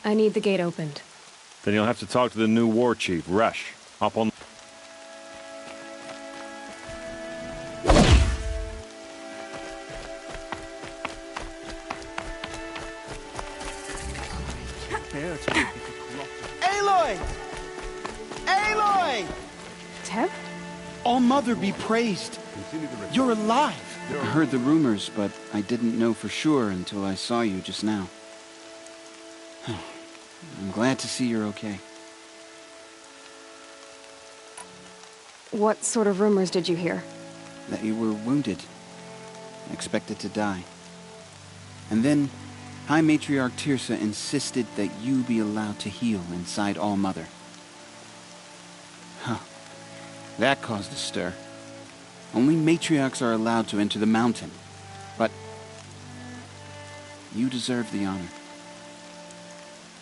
I need the gate opened. Then you'll have to talk to the new war chief, Resh. Up on... Aloy! Aloy! Teb? All-Mother be praised. You're alive. I heard the rumors, but I didn't know for sure until I saw you just now. I'm glad to see you're okay. What sort of rumors did you hear? That you were wounded, expected to die. And then, High Matriarch Tirsa insisted that you be allowed to heal inside All-Mother. That caused a stir. Only matriarchs are allowed to enter the mountain. But you deserve the honor.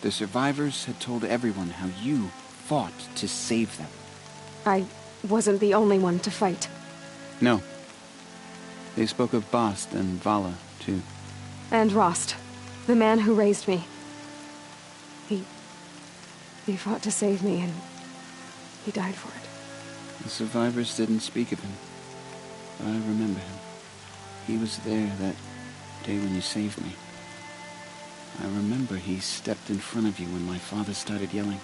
The survivors had told everyone how you fought to save them. I wasn't the only one to fight. No. They spoke of Bast and Vala, too. And Rost, the man who raised me. He fought to save me, and he died for it. The survivors didn't speak of him, but I remember him. He was there that day when you saved me. I remember he stepped in front of you when my father started yelling.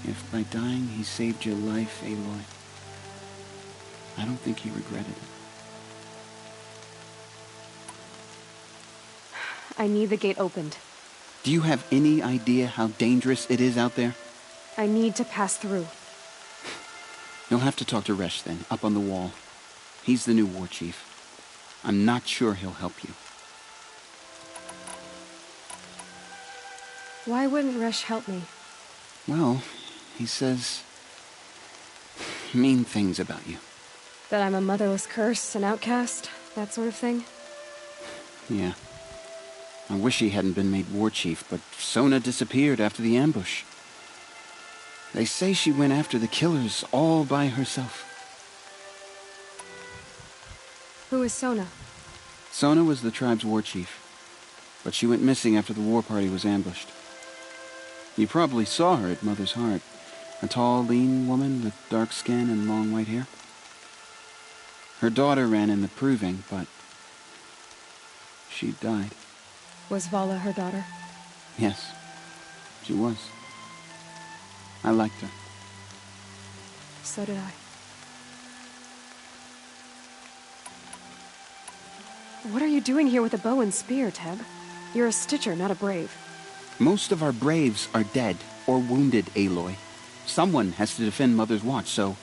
If by dying he saved your life, Aloy, I don't think he regretted it. I need the gate opened. Do you have any idea how dangerous it is out there? I need to pass through. You'll have to talk to Resh then, up on the wall. He's the new war chief. I'm not sure he'll help you. Why wouldn't Resh help me? Well, he says mean things about you. That I'm a motherless curse, an outcast, that sort of thing? Yeah. I wish he hadn't been made war chief, but Sona disappeared after the ambush. They say she went after the killers all by herself. Who is Sona? Sona was the tribe's war chief, but she went missing after the war party was ambushed. You probably saw her at Mother's Heart. A tall, lean woman with dark skin and long white hair. Her daughter ran in the proving, but she died. Was Vala her daughter? Yes, she was. I liked her. So did I. What are you doing here with a bow and spear, Teb? You're a Stitcher, not a Brave. Most of our Braves are dead or wounded, Aloy. Someone has to defend Mother's Watch, so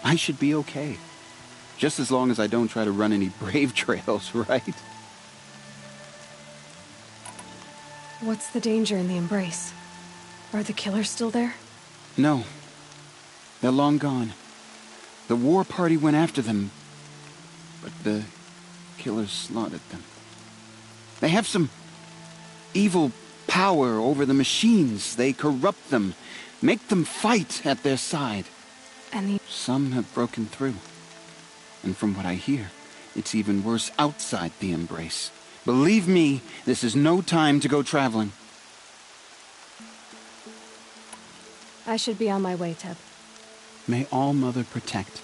I should be okay. Just as long as I don't try to run any Brave trails, right? What's the danger in the Embrace? Are the killers still there? No. They're long gone. The war party went after them, but the killers slaughtered them. They have some evil power over the machines. They corrupt them, make them fight at their side. And Some have broken through. And from what I hear, it's even worse outside the Embrace. Believe me, this is no time to go traveling. I should be on my way, Teb. May All-Mother protect.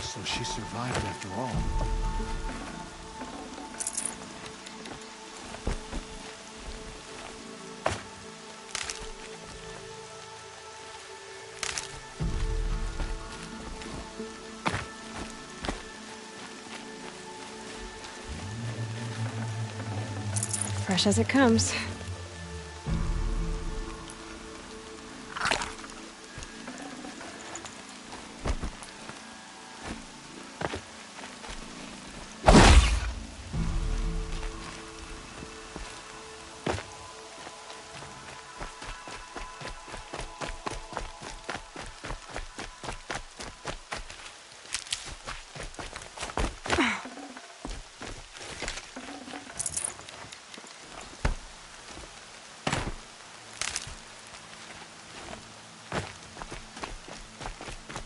So she survived after all. Fresh as it comes.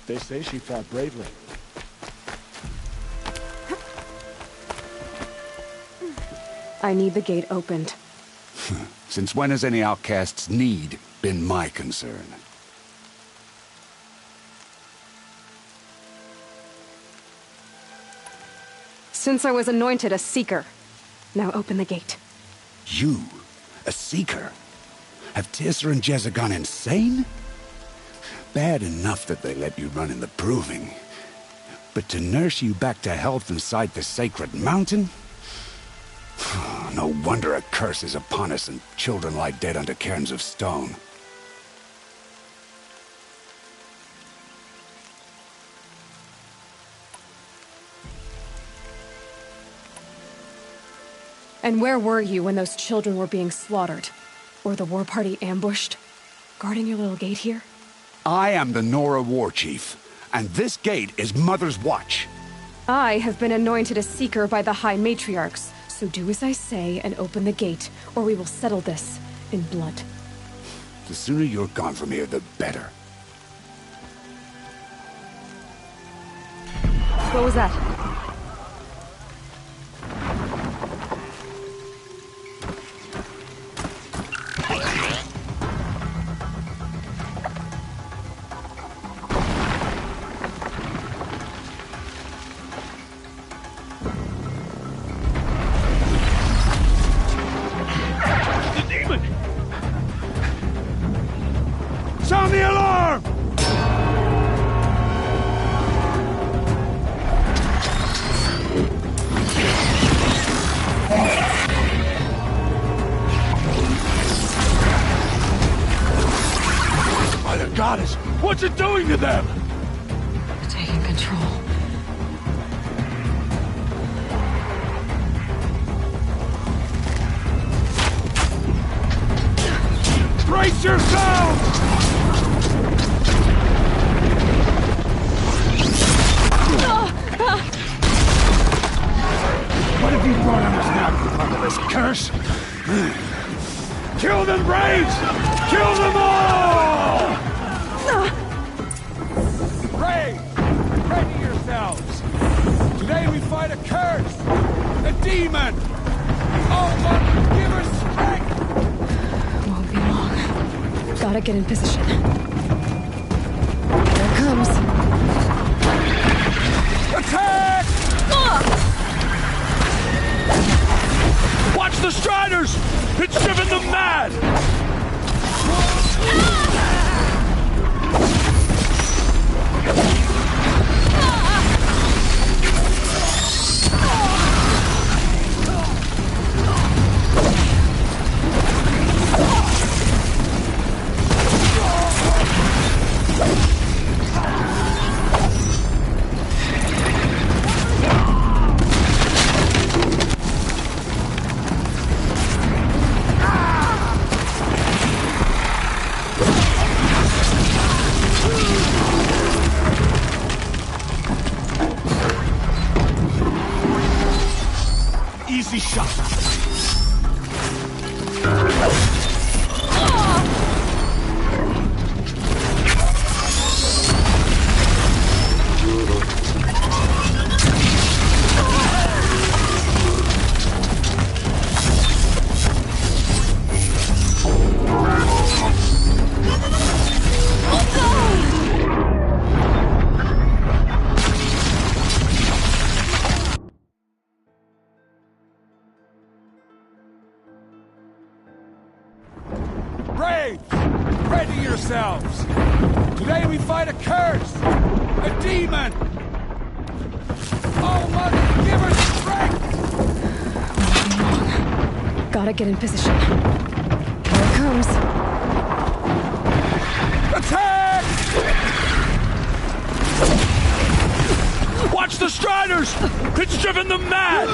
They say she fought bravely. I need the gate opened. Since when has any outcast's need been my concern? Since I was anointed a seeker. Now open the gate. You? A seeker? Have Tirsa and Jezza gone insane? Bad enough that they let you run in the proving. But to nurse you back to health inside the sacred mountain? No wonder a curse is upon us and children lie dead under cairns of stone. And where were you when those children were being slaughtered? Or the war party ambushed? Guarding your little gate here? I am the Nora war chief, and this gate is Mother's watch. I have been anointed a seeker by the High Matriarchs, so do as I say and open the gate, or we will settle this in blood. The sooner you're gone from here, the better. What was that? Sound the alarm! By the goddess, what's it doing to them? Taking control. Brace yourselves! What have you brought on us now, you motherless curse? Kill them, Braves! Kill them all! Braves, ready yourselves! Today we fight a curse! A demon! Oh, Mother, give us strength! Won't be long. Gotta get in position. Here it comes. Attack! Watch the Striders! It's driven them mad! Easy shot. Braves, ready yourselves! Today we fight a curse! A demon! Oh, Mother, give us strength! Gotta get in position. Here it comes. Attack! Watch the Striders! It's driven them mad!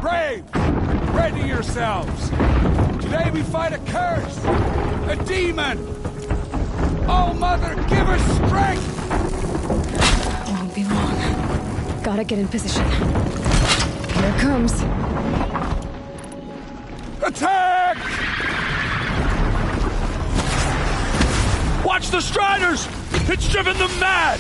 Brave! Ready yourselves! Today we fight a curse! A demon! Oh, Mother, give us strength! Won't be long. Gotta get in position. Here it comes. Attack! Watch the Striders! It's driven them mad!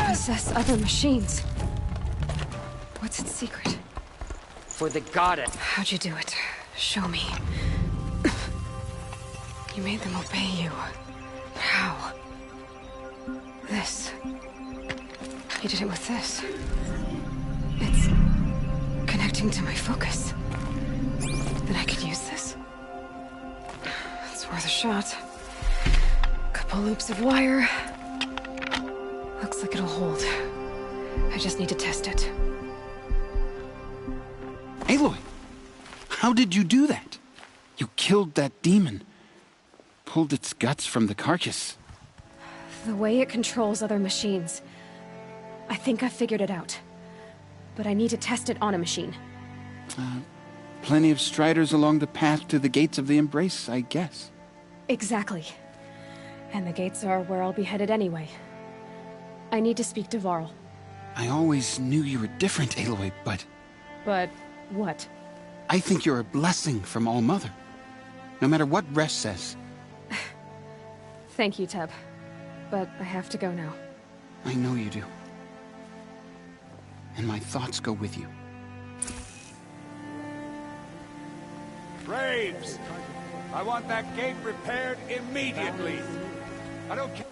Possess other machines. What's its secret? For the goddess. How'd you do it? Show me. You made them obey you. How? This. You did it with this. It's connecting to my focus. Then I could use this. It's worth a shot. Couple loops of wire. Looks like it'll hold. I just need to test it. Aloy! How did you do that? You killed that demon. Pulled its guts from the carcass. The way it controls other machines. I think I figured it out. But I need to test it on a machine. Plenty of Striders along the path to the gates of the Embrace, I guess. Exactly. And the gates are where I'll be headed anyway. I need to speak to Varl. I always knew you were different, Aloy, but... But what? I think you're a blessing from All-Mother. No matter what Resh says. Thank you, Teb. But I have to go now. I know you do. And my thoughts go with you. Braves! I want that gate repaired immediately. I don't care.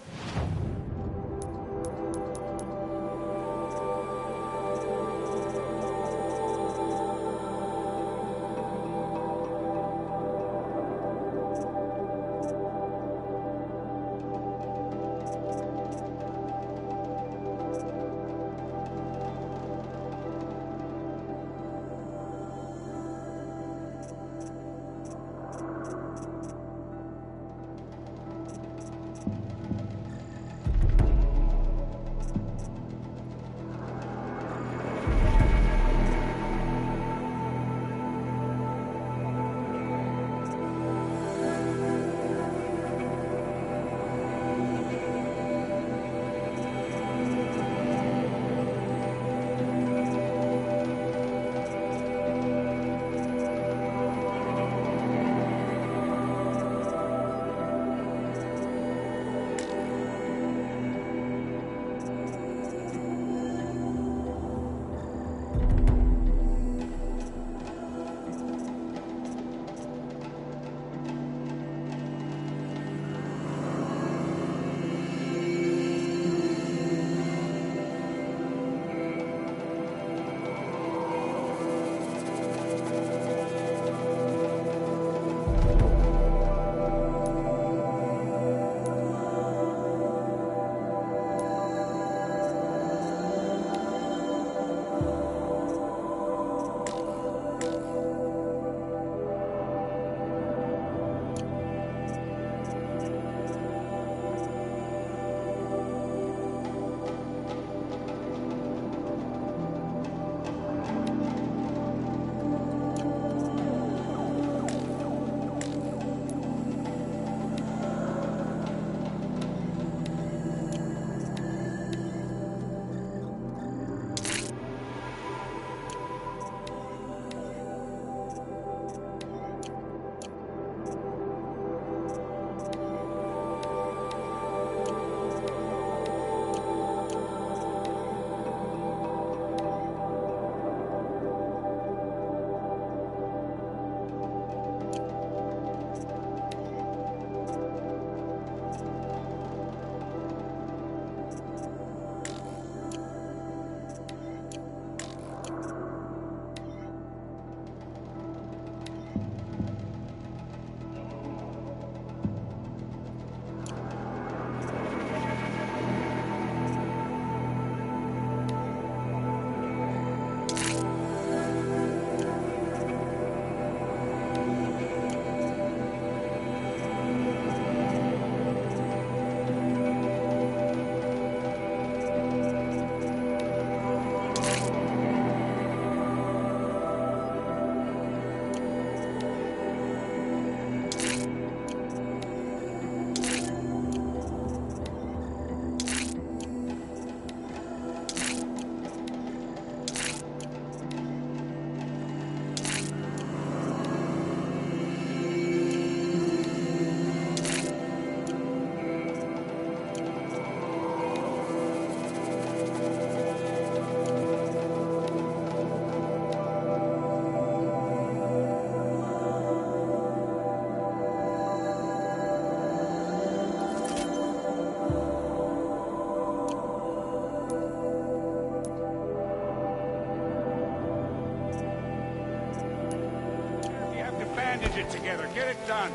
it together. Get it done.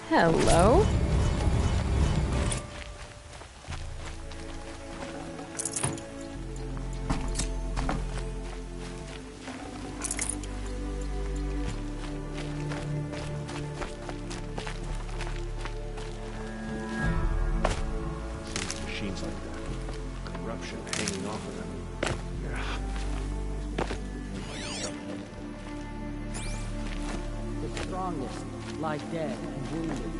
Hello? Machines like that. Corruption hanging off of them. The strongest lie dead and wounded.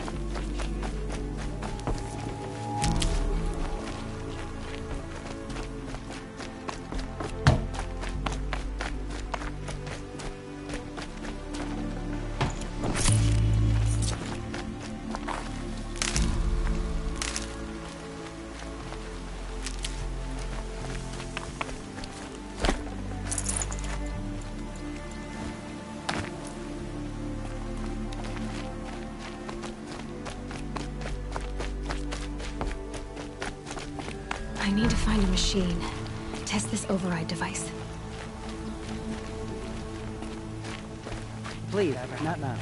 I need to find a machine. Test this override device. Please, not now.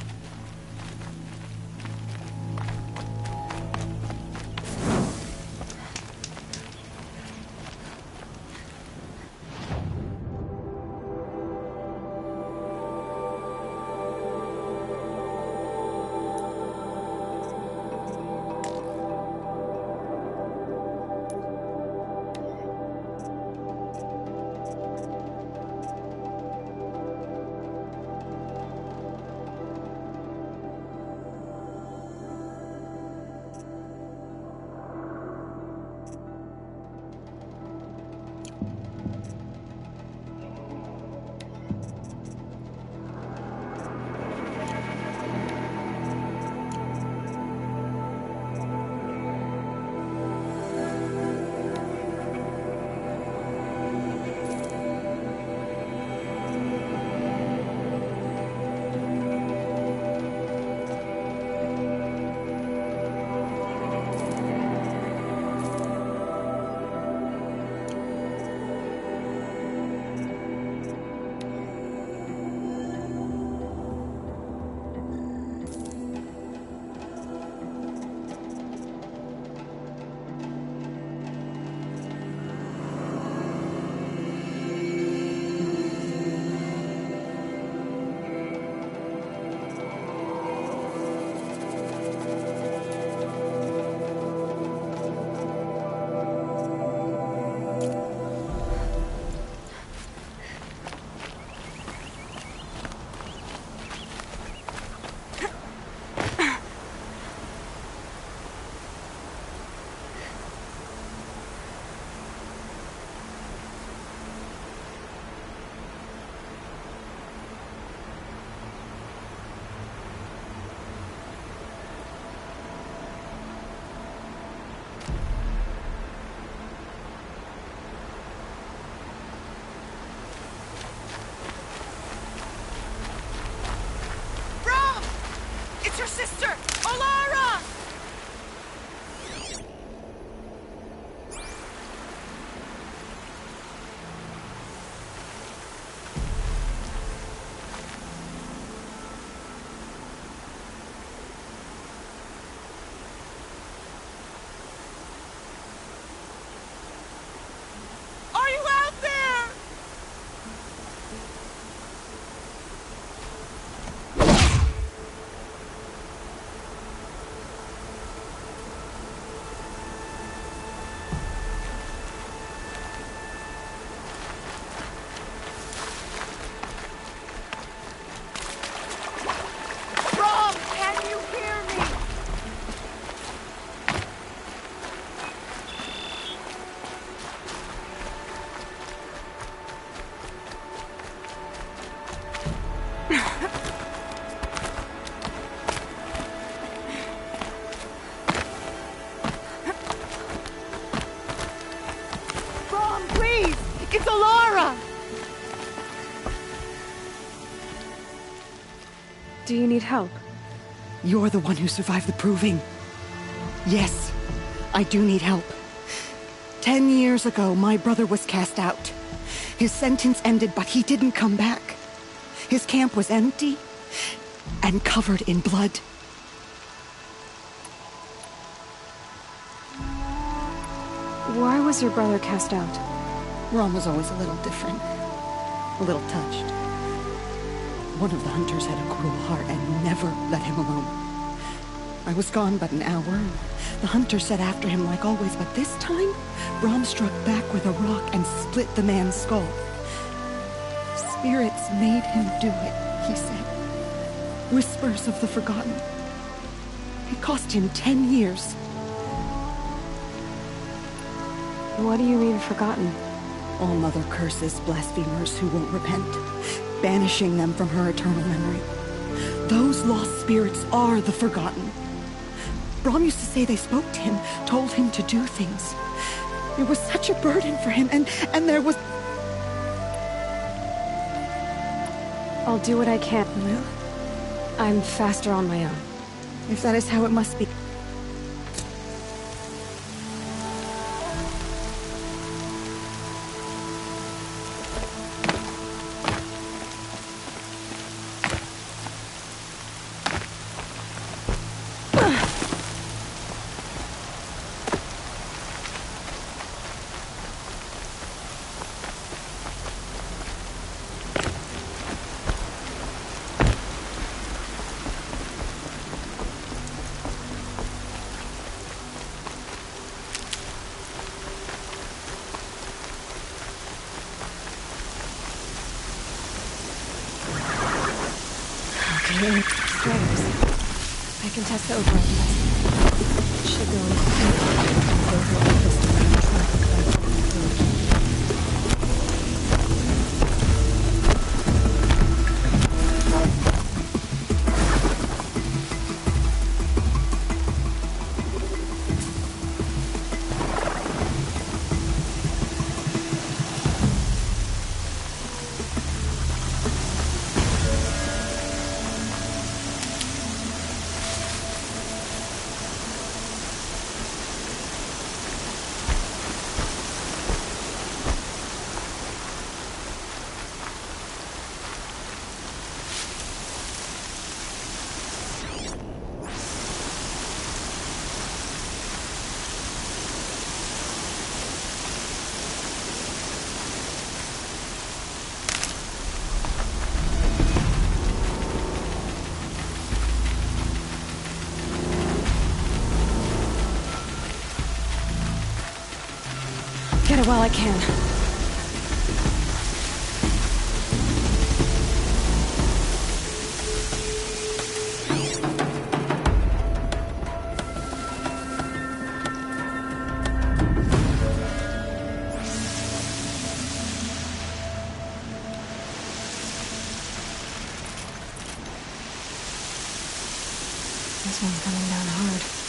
Do you need help? You're the one who survived the proving. Yes, I do need help. 10 years ago, my brother was cast out. His sentence ended, but he didn't come back. His camp was empty and covered in blood. Why was your brother cast out? Ron was always a little different. A little touched. One of the hunters had a cruel heart and never let him alone. I was gone but an hour, and the hunter set after him like always, but this time, Brom struck back with a rock and split the man's skull. Spirits made him do it, he said. Whispers of the forgotten. It cost him 10 years. What do you mean, forgotten? All Mother curses blasphemers who won't repent, banishing them from her eternal memory. Those lost spirits are the forgotten. Brom used to say they spoke to him, told him to do things. It was such a burden for him, and there was... I'll do what I can. Well, I'm faster on my own. if that is how it must be. Okay, stairs. I can test the override device. It should go in get it while I can. This one's coming down hard.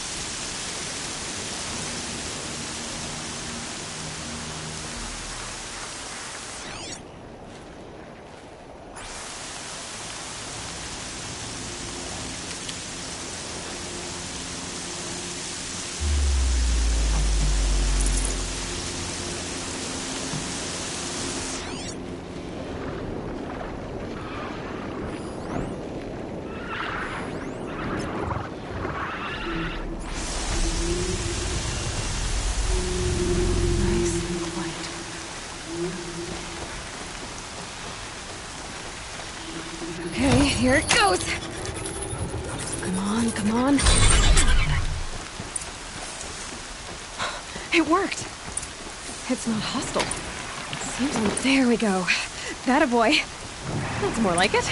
Okay, here it goes! Come on, come on. It worked! It's not hostile. Seems like... There we go. That a boy. That's more like it.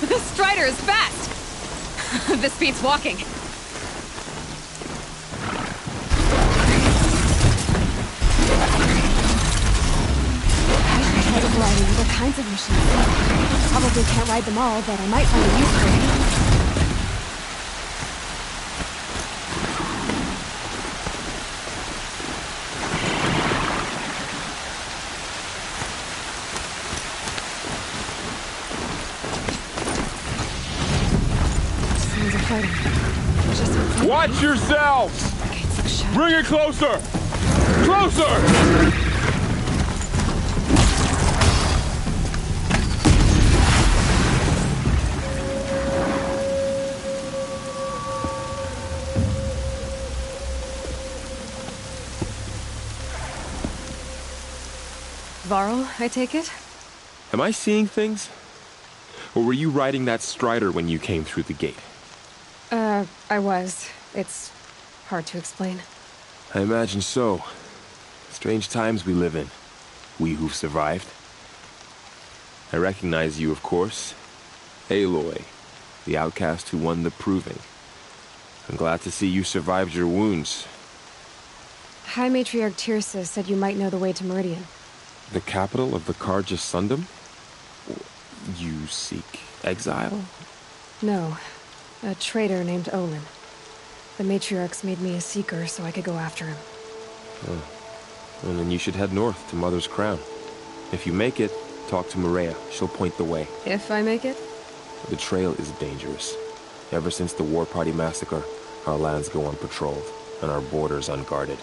This Strider is fast! This beats walking. Gliding, all kinds of machines. Probably can't ride them all, but I might find a use for it. Sounds of fighting. Just outside. Watch yourselves! The gates look shut. Bring it closer! Closer! Varl, I take it? Am I seeing things? Or were you riding that strider when you came through the gate? I was. It's hard to explain. I imagine so. Strange times we live in. We who've survived. I recognize you, of course. Aloy, the outcast who won the proving. I'm glad to see you survived your wounds. High Matriarch Tirsa said you might know the way to Meridian. The capital of the Carja Sundom? You seek exile? No. A traitor named Olin. The Matriarchs made me a seeker so I could go after him. Oh. Well, then you should head north to Mother's Crown. If you make it, talk to Maria. She'll point the way. If I make it? The trail is dangerous. Ever since the War Party massacre, our lands go unpatrolled, and our borders unguarded.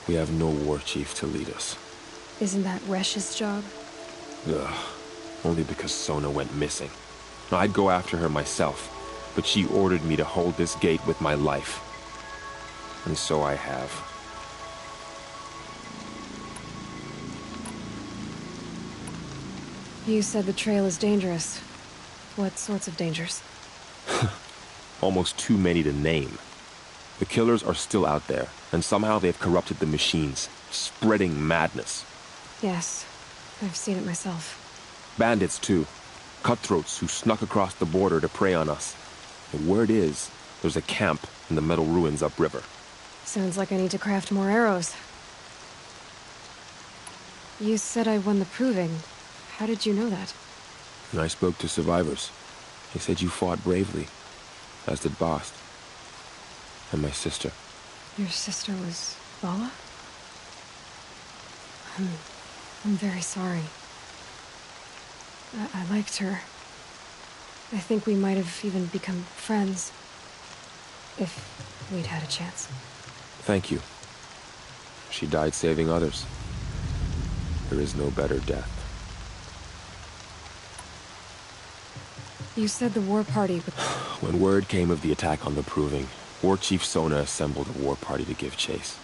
We have no war chief to lead us. Isn't that Resh's job? Ugh. Only because Sona went missing. I'd go after her myself, but she ordered me to hold this gate with my life. And so I have. You said the trail is dangerous. What sorts of dangers? Almost too many to name. The killers are still out there, and somehow they've corrupted the machines, spreading madness. Yes, I've seen it myself. Bandits, too. Cutthroats who snuck across the border to prey on us. The word is, there's a camp in the metal ruins upriver. Sounds like I need to craft more arrows. You said I won the proving. How did you know that? I spoke to survivors. They said you fought bravely, as did Bast. And my sister. Your sister was Vala? I'm very sorry. I liked her. I think we might have even become friends. If we'd had a chance. Thank you. She died saving others. There is no better death. You said the war party would... When word came of the attack on the Proving, War Chief Sona assembled a war party to give chase.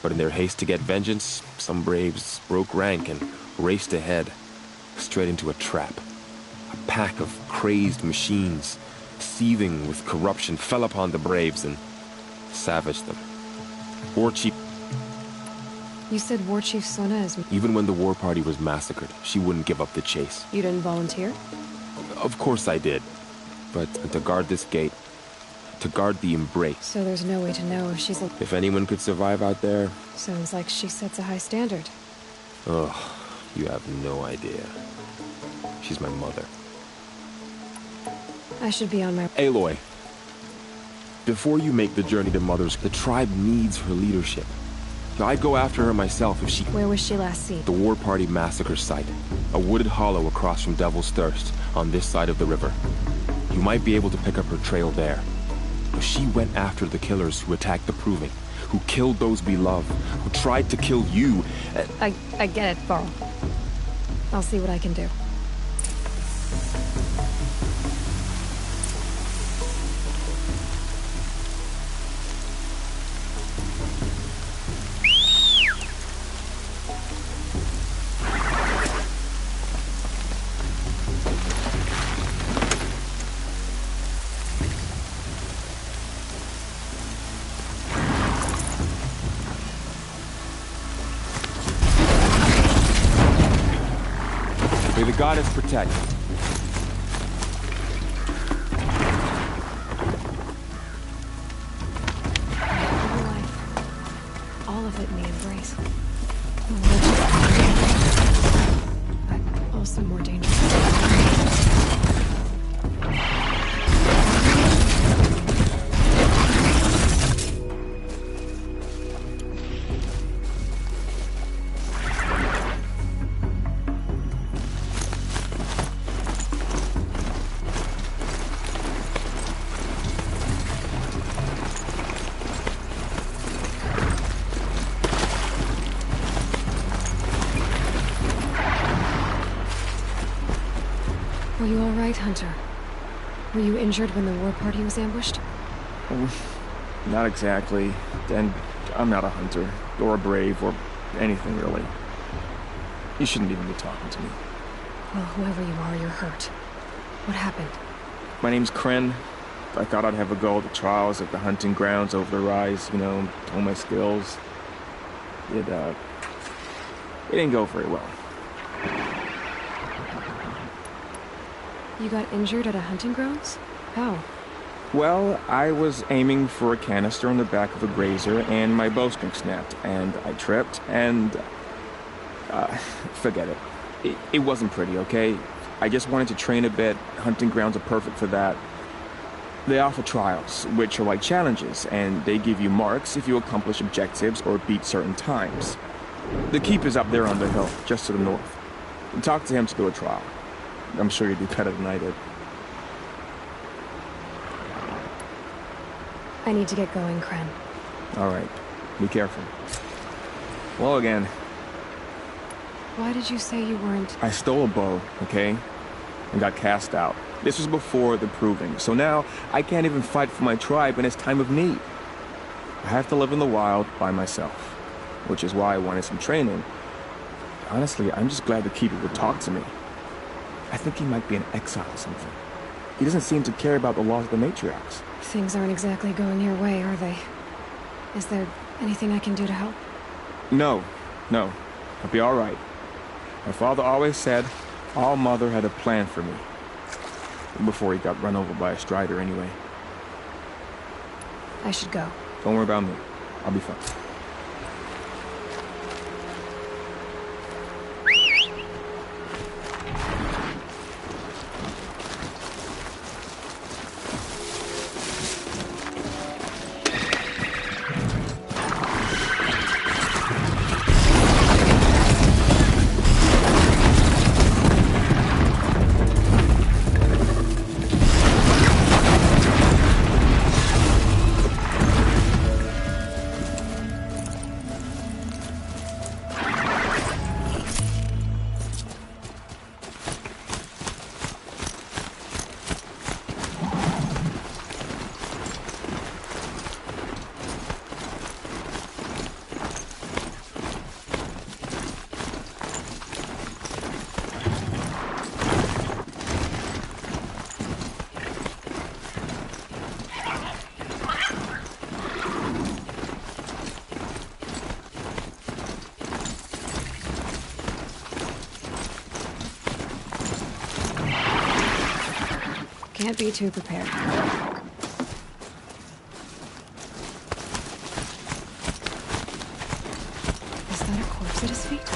But in their haste to get vengeance, some braves broke rank and raced ahead, straight into a trap. A pack of crazed machines, seething with corruption, fell upon the braves and savaged them. War Chief... You said War Chief Sona is... Even when the war party was massacred, she wouldn't give up the chase. You didn't volunteer? Of course I did. But to guard this gate, to guard the embrace. So there's no way to know if she's... If anyone could survive out there... Sounds like she sets a high standard. Ugh, you have no idea. She's my mother. I should be on my... Aloy, before you make the journey to Mother's, the tribe needs her leadership. I'd go after her myself if she... Where was she last seen? The War Party massacre site. A wooded hollow across from Devil's Thirst, on this side of the river. You might be able to pick up her trail there. But she went after the killers who attacked the Proving, who killed those we love, who tried to kill you. I get it, Varl. I'll see what I can do. May the goddess protect. My life. All of it in the embrace. But also more dangerous. hunter. Were you injured when the war party was ambushed? Not exactly. And I'm not a hunter, or a brave, or anything really. You shouldn't even be talking to me. Well, whoever you are, you're hurt. What happened? My name's Kren. I thought I'd have a go at the trials at the hunting grounds over the rise, you know, hone my skills. It didn't go very well. You got injured at a hunting grounds? How? Well, I was aiming for a canister on the back of a grazer, and my bowstring snapped, and I tripped, and... forget it. It wasn't pretty, okay? I just wanted to train a bit. Hunting grounds are perfect for that. They offer trials, which are like challenges, and they give you marks if you accomplish objectives or beat certain times. The keep is up there on the hill, just to the north. Talk to him to do a trial. I'm sure you do better than I did. I need to get going, Kren. All right. Be careful. Hello again. Why did you say you weren't... I stole a bow, okay? And got cast out. This was before the proving, so now I can't even fight for my tribe in its time of need. I have to live in the wild by myself, which is why I wanted some training. Honestly, I'm just glad the keeper would talk to me. I think he might be in exile or something. He doesn't seem to care about the laws of the matriarchs. Things aren't exactly going your way, are they? Is there anything I can do to help? No. I'll be all right. My father always said All Mother had a plan for me. Before he got run over by a strider anyway. I should go. Don't worry about me. I'll be fine. Can't be too prepared. Is that a corpse at his feet?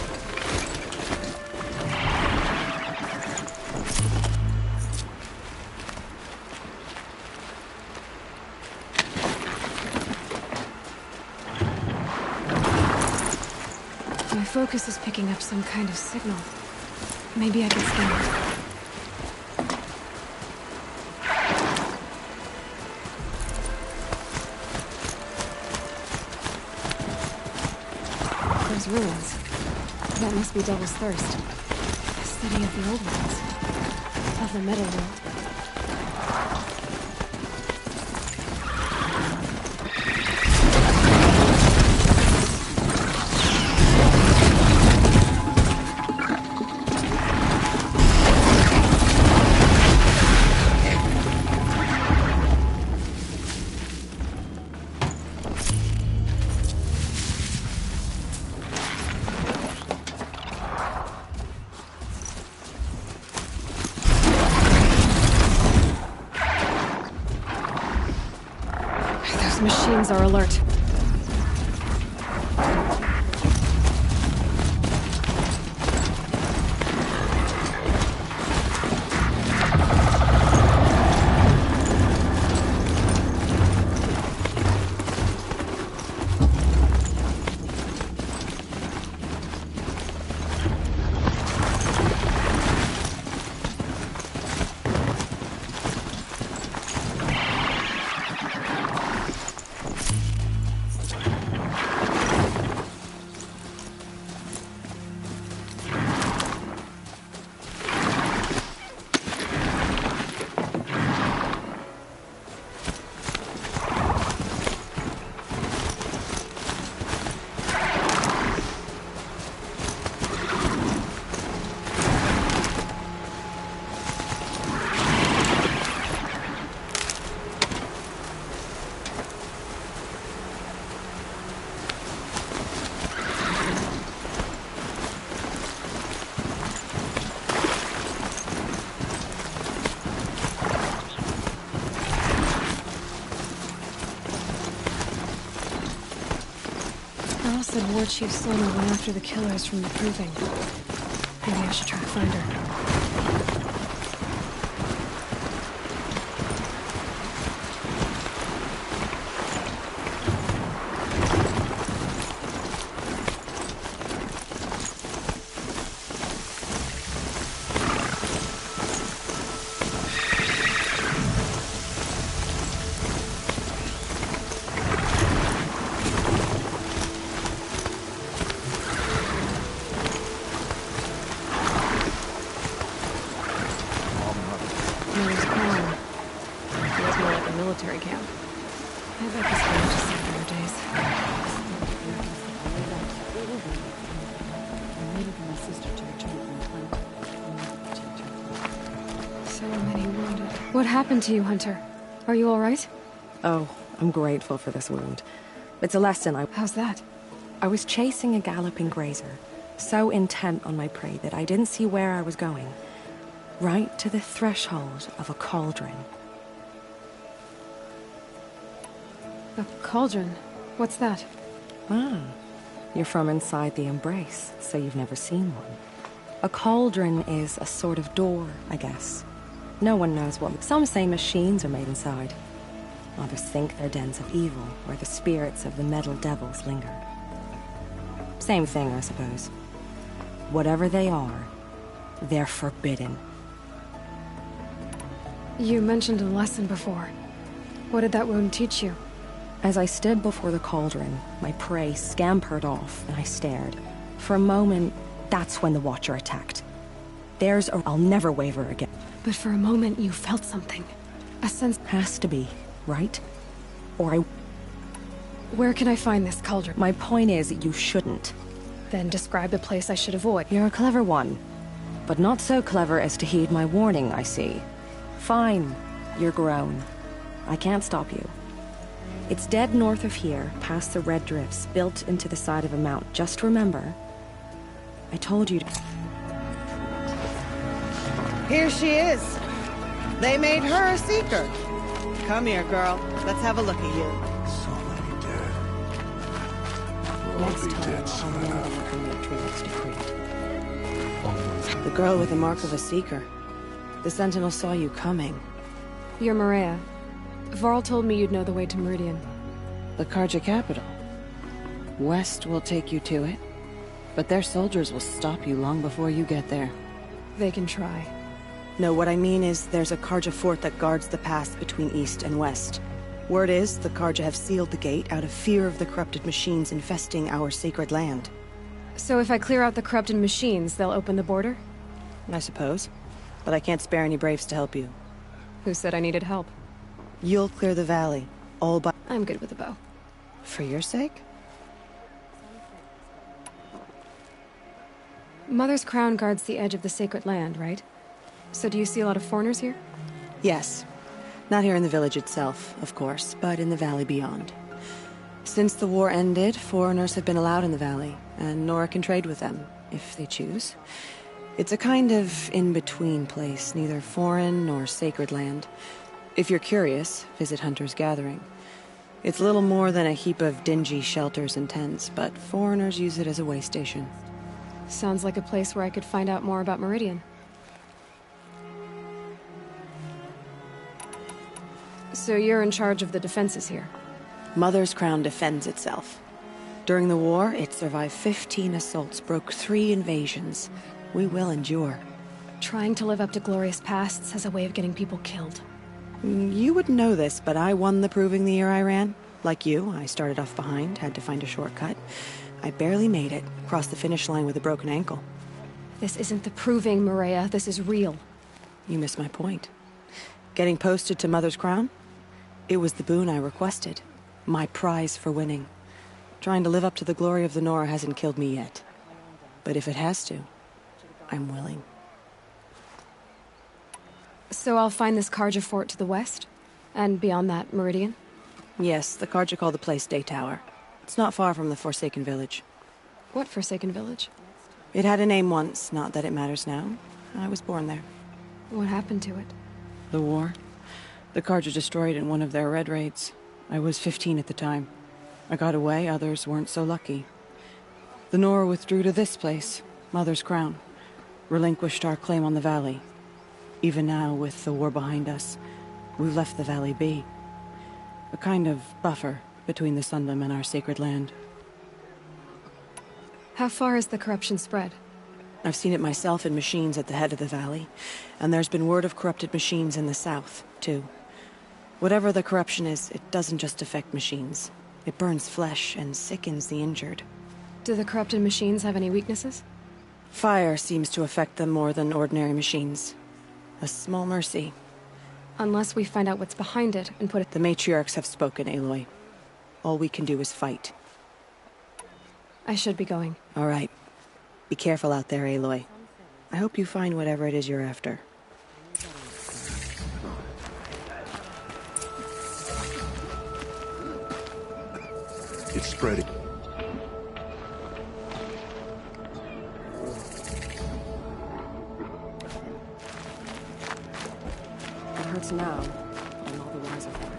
My focus is picking up some kind of signal. Maybe I can scan it. Ruins. That must be Devil's Thirst. A city of the old ones. Of the metal world. Machines are alert. said War Chief Sona went after the killers from the Proving. Maybe I should try to find her. Mother's crown. Feels more like a military camp. I bet this village has seen better days. I'm waiting for my sister to return from the planet. So many wounded. What happened to you, Hunter? Are you all right? Oh, I'm grateful for this wound. It's a lesson. How's that? I was chasing a galloping grazer, so intent on my prey that I didn't see where I was going. Right to the threshold of a cauldron. A cauldron? What's that? Ah, you're from inside the Embrace, so you've never seen one. A cauldron is a sort of door, I guess. No one knows what. Some say machines are made inside. Others think they're dens of evil, where the spirits of the metal devils linger. Same thing, I suppose. Whatever they are, they're forbidden. You mentioned a lesson before. What did that wound teach you? As I stood before the cauldron, my prey scampered off, and I stared. For a moment, that's when the Watcher attacked. I'll never waver again. But for a moment, you felt something. A sense... Has to be, right? Or I... Where can I find this cauldron? My point is, you shouldn't. Then describe the place I should avoid. You're a clever one. But not so clever as to heed my warning, I see. Fine. You're grown. I can't stop you. It's dead north of here, past the red drifts, built into the side of a mountain. Just remember, I told you to... Here she is. They made her a seeker. Come here, girl. Let's have a look at you. So many dead. We'll all be dead soon enough. The girl with the mark of a seeker. The Sentinel saw you coming. You're Maria. Varl told me you'd know the way to Meridian. The Karja capital. West will take you to it, but their soldiers will stop you long before you get there. They can try. No, what I mean is there's a Karja fort that guards the pass between east and west. Word is the Karja have sealed the gate out of fear of the corrupted machines infesting our sacred land. So if I clear out the corrupted machines, they'll open the border? I suppose. But I can't spare any braves to help you. Who said I needed help? You'll clear the valley, all by... I'm good with a bow. For your sake? Mother's crown guards the edge of the sacred land, right? So do you see a lot of foreigners here? Yes. Not here in the village itself, of course, but in the valley beyond. Since the war ended, foreigners have been allowed in the valley, and Nora can trade with them, if they choose. It's a kind of in-between place, neither foreign nor sacred land. If you're curious, visit Hunter's Gathering. It's little more than a heap of dingy shelters and tents, but foreigners use it as a way station. Sounds like a place where I could find out more about Meridian. So you're in charge of the defenses here? Mother's crown defends itself. During the war, it survived 15 assaults, broke 3 invasions. We will endure. Trying to live up to glorious pasts has a way of getting people killed. You wouldn't know this, but I won the Proving the year I ran. Like you, I started off behind, had to find a shortcut. I barely made it, crossed the finish line with a broken ankle. This isn't the Proving, Maria. This is real. You missed my point. Getting posted to Mother's Crown? It was the boon I requested. My prize for winning. Trying to live up to the glory of the Nora hasn't killed me yet. But if it has to, I'm willing. So I'll find this Karja fort to the west? And beyond that, Meridian? Yes, the Karja call the place Day Tower. It's not far from the Forsaken Village. What Forsaken Village? It had a name once, not that it matters now. I was born there. What happened to it? The war. The Karja destroyed in one of their red raids. I was 15 at the time. I got away, others weren't so lucky. The Nora withdrew to this place, Mother's Crown. Relinquished our claim on the valley. Even now, with the war behind us, we've left the valley be. A kind of buffer between the Sunlim and our sacred land. How far has the corruption spread? I've seen it myself in machines at the head of the valley, and there's been word of corrupted machines in the south, too. Whatever the corruption is, it doesn't just affect machines. It burns flesh and sickens the injured. Do the corrupted machines have any weaknesses? Fire seems to affect them more than ordinary machines. A small mercy. Unless we find out what's behind it and put it... The matriarchs have spoken, Aloy. All we can do is fight. I should be going. All right. Be careful out there, Aloy. I hope you find whatever it is you're after. It's spreading. It hurts now. I'm all the wiser for it.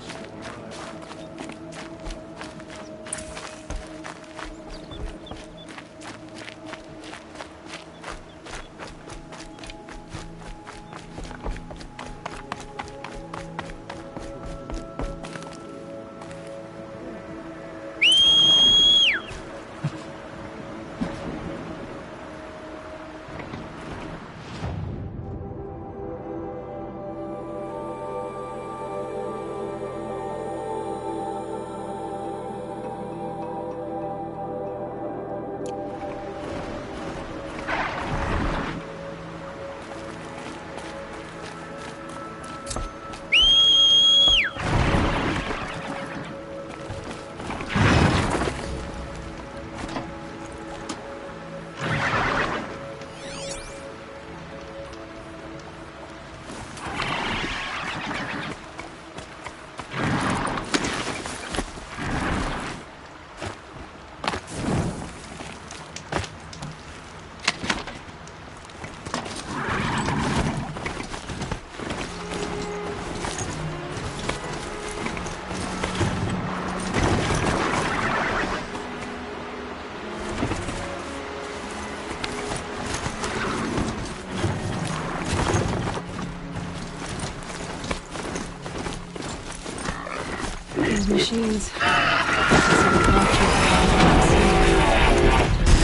Those machines.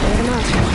Clear them out.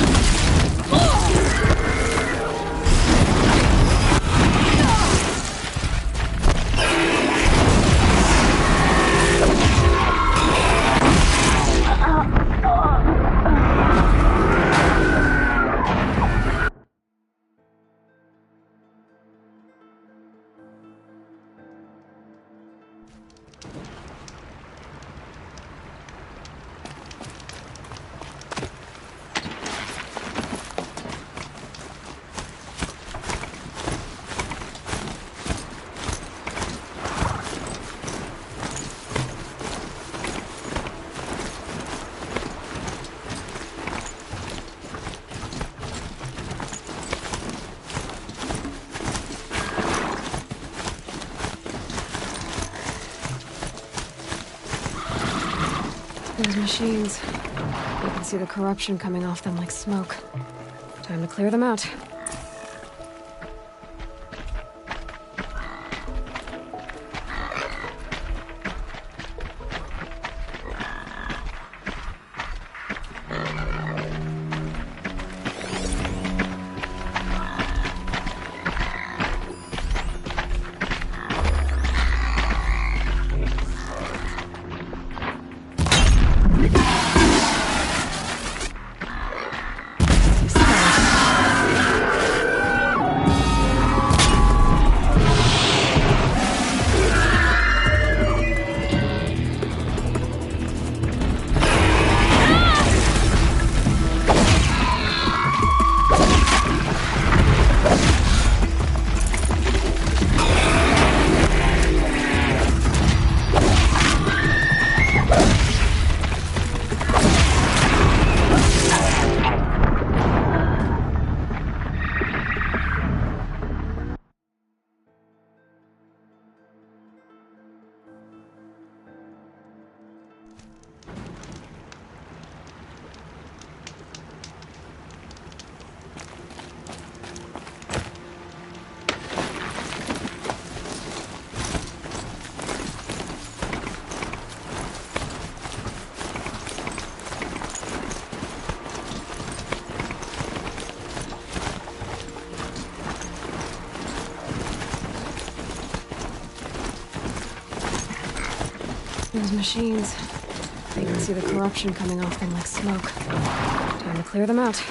Those machines. You can see the corruption coming off them like smoke. Time to clear them out. Those machines. You can see the corruption coming off them like smoke. Time to clear them out.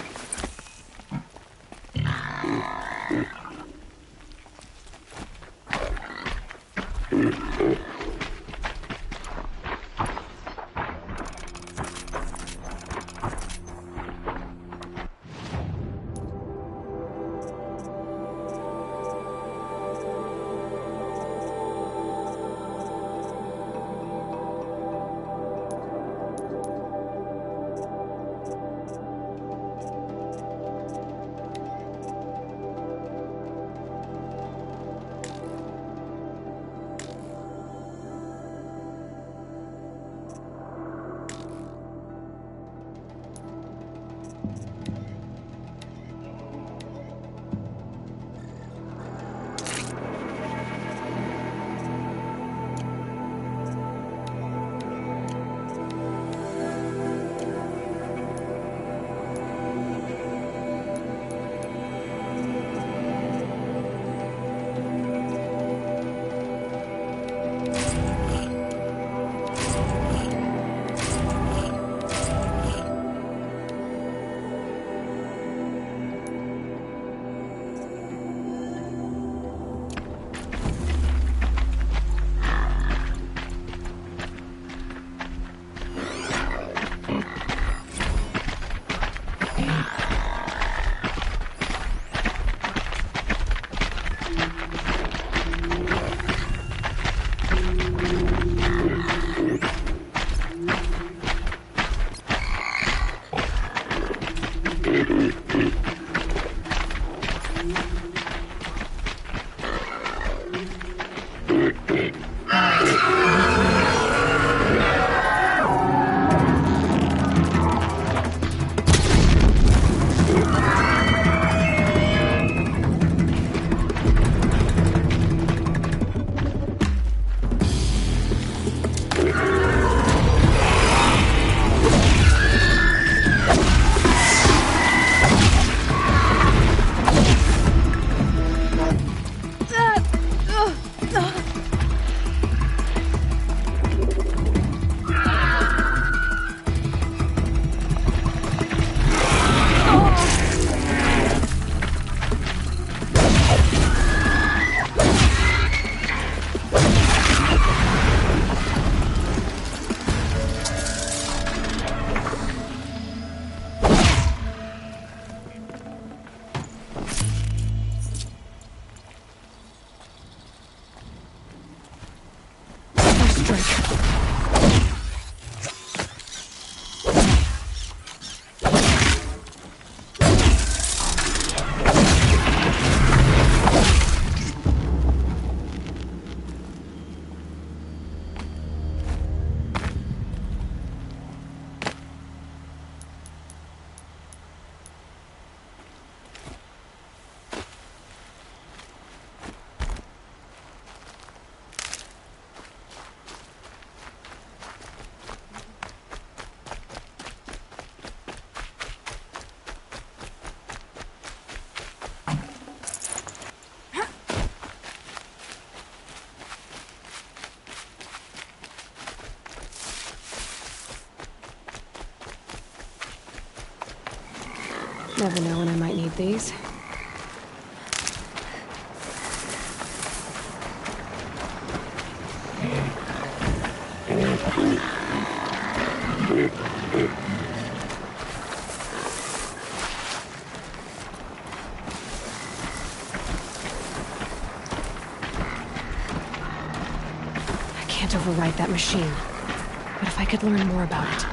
Never know when I might need these. I can't override that machine. But if I could learn more about it.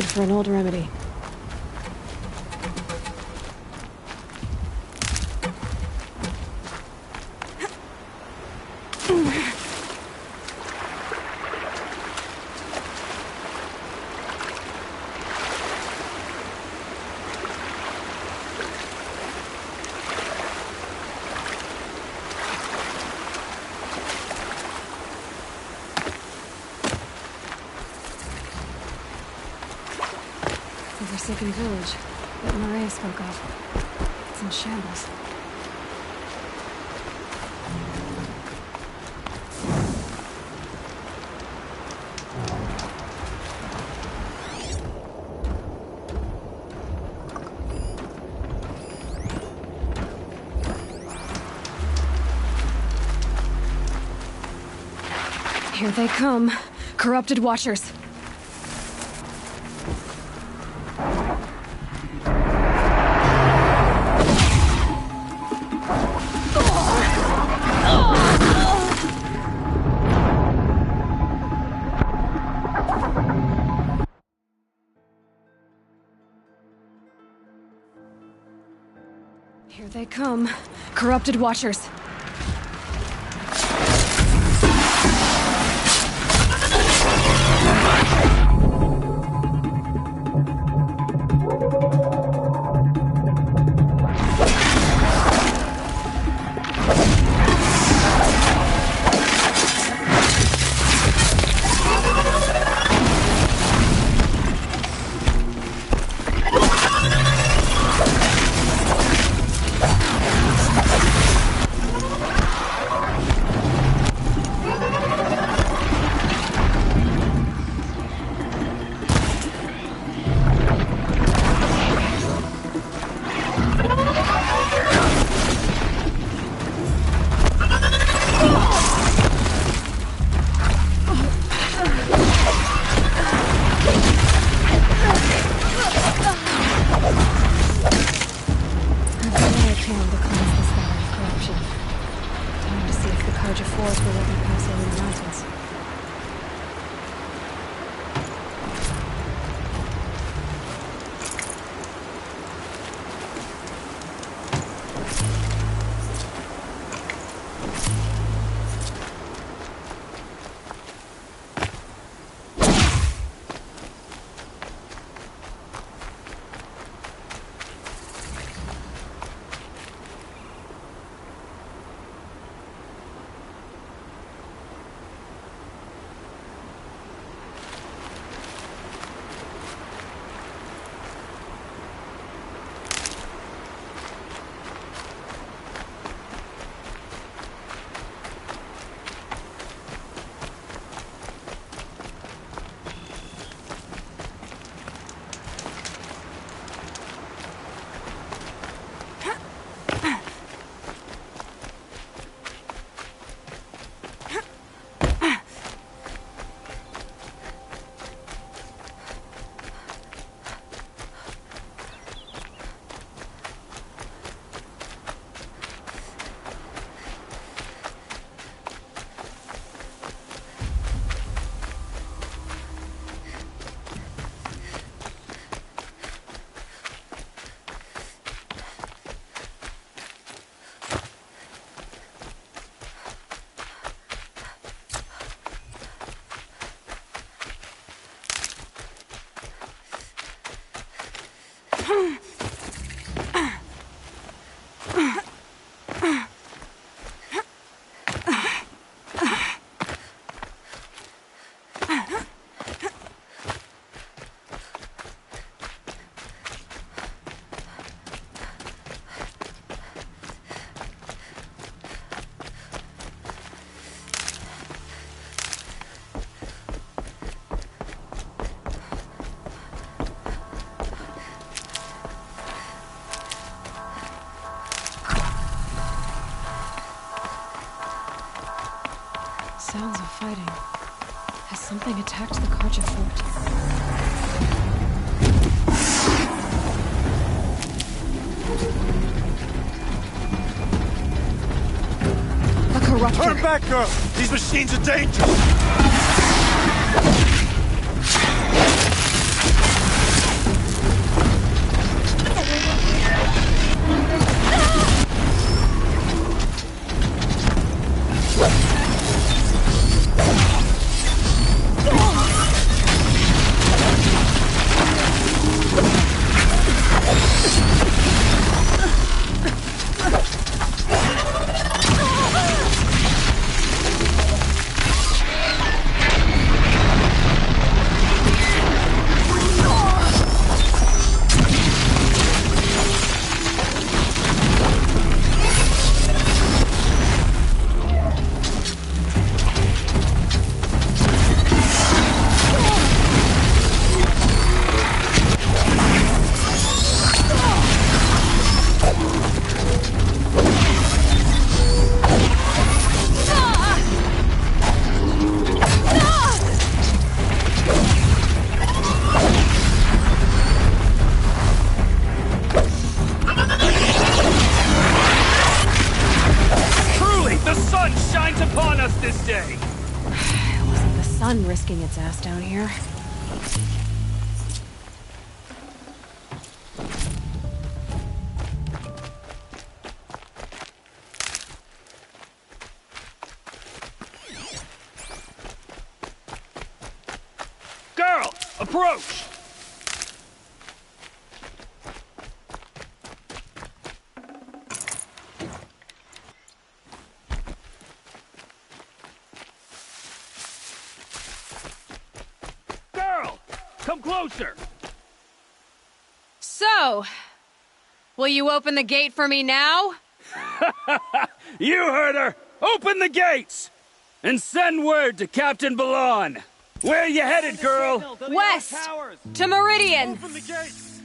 good for an old remedy. The forsaken village that Maria spoke of. It's in shambles. Here they come, corrupted watchers. Here they come, corrupted watchers. Sounds of fighting. Has something attacked the Karja fort? A corrupted... Turn back, girl! These machines are dangerous! fun risking its ass down here. Girl, approach! Girl, come closer! So, will you open the gate for me now? You heard her! Open the gates! And send word to Captain Balon! Where you headed, girl? West! To Meridian! Open the gates!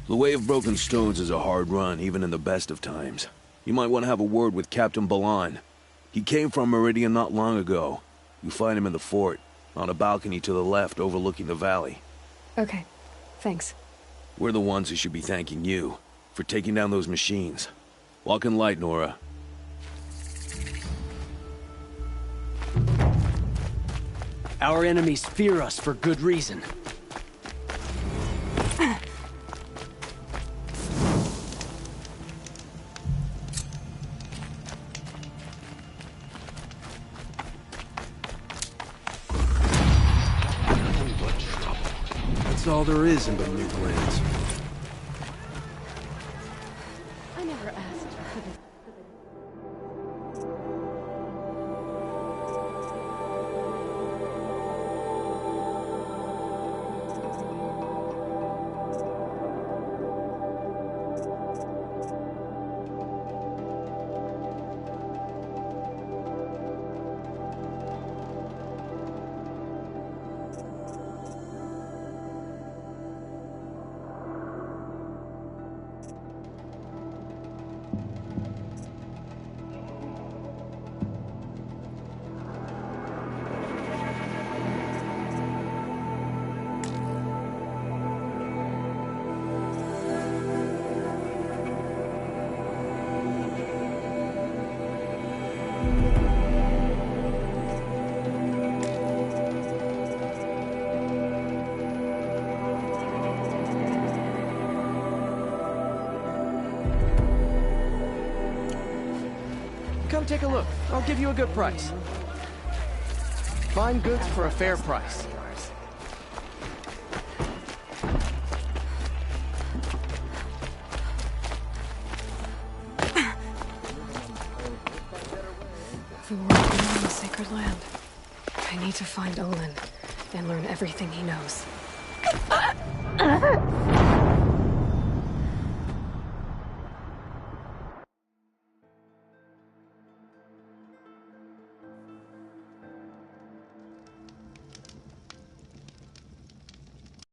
The Way of Broken Stones is a hard run, even in the best of times. You might want to have a word with Captain Balon. He came from Meridian not long ago. You find him in the fort, on a balcony to the left overlooking the valley. Okay, thanks. We're the ones who should be thanking you for taking down those machines. Walk in light, Nora. Our enemies fear us for good reason. That's all there is in the new lands. I never asked for this. Come take a look. I'll give you a good price. Fine goods for a fair price. The world in the sacred land. I need to find Olin and learn everything he knows.